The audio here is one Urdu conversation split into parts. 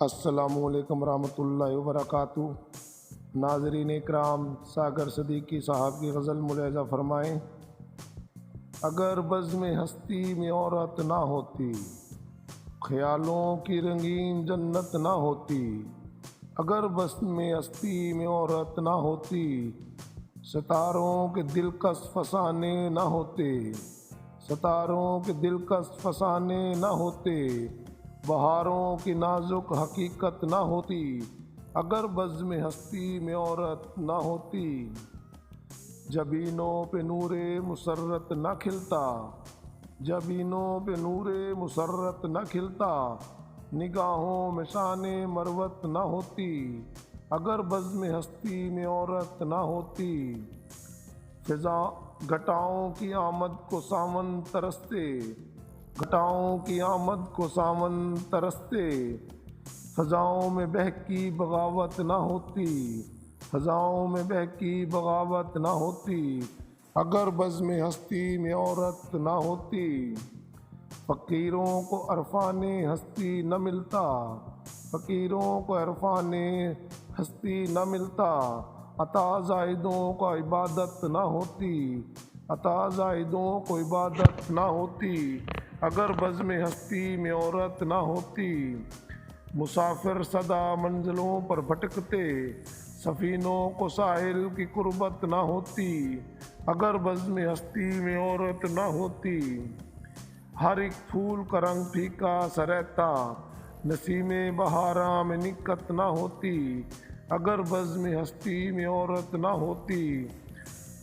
السلام علیکم ورحمۃ اللہ وبرکاتہ۔ ناظرین اکرام، ساگر صدیقی صاحب کی غزل ملاحظہ فرمائیں۔ اگر بزم ہستی میں عورت نہ ہوتی، خیالوں کی رنگین جنت نہ ہوتی۔ اگر بزم ہستی میں عورت نہ ہوتی، ستاروں کے دلکش فسانے نہ ہوتے، ستاروں کے دلکش فسانے نہ ہوتے، بہاروں کی نازک حقیقت نہ ہوتی۔ اگر بزم ہستی میں عورت نہ ہوتی، جبینوں پہ نور مسرت نہ کھلتا، جبینوں پہ نور مسرت نہ کھلتا، نگاہوں میں شان مروت نہ ہوتی۔ اگر بزم ہستی میں عورت نہ ہوتی، فضا گھٹاؤں کی آمد کو ساون ترستے، گھٹاؤں کی آمد کو ساون ترستے، فضاؤں میں بہکی بغاوت نہ ہوتی، فضاؤں میں بہکی بغاوت نہ ہوتی۔ اگر بزم ہستی میں عورت نہ ہوتی، فقیروں کو عرفان ہستی نہ ملتا، فقیروں کو عرفان ہستی نہ ملتا، عطا زاہدوں کو عبادت نہ ہوتی، عطا زاہدوں کو عبادت نہ ہوتی۔ اگر بزم ہستی میں عورت نہ ہوتی، مسافر سدا منزلوں پر بھٹکتے، سفینوں کو ساحل کی قربت نہ ہوتی۔ اگر بزم ہستی میں عورت نہ ہوتی، ہر ایک پھول کا رنگ پھیکا سا رہتا، نسیم بہاراں میں نکت نہ ہوتی۔ اگر بزم ہستی میں عورت نہ ہوتی،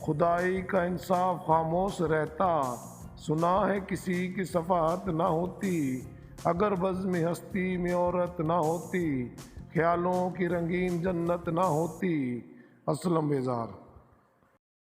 خدائی کا انصاف خاموش رہتا، سنا ہے کسی کی شفاعت نہ ہوتی۔ اگر بزم ہستی میں عورت نہ ہوتی، خیالوں کی رنگین جنت نہ ہوتی۔ اسلم بیزار۔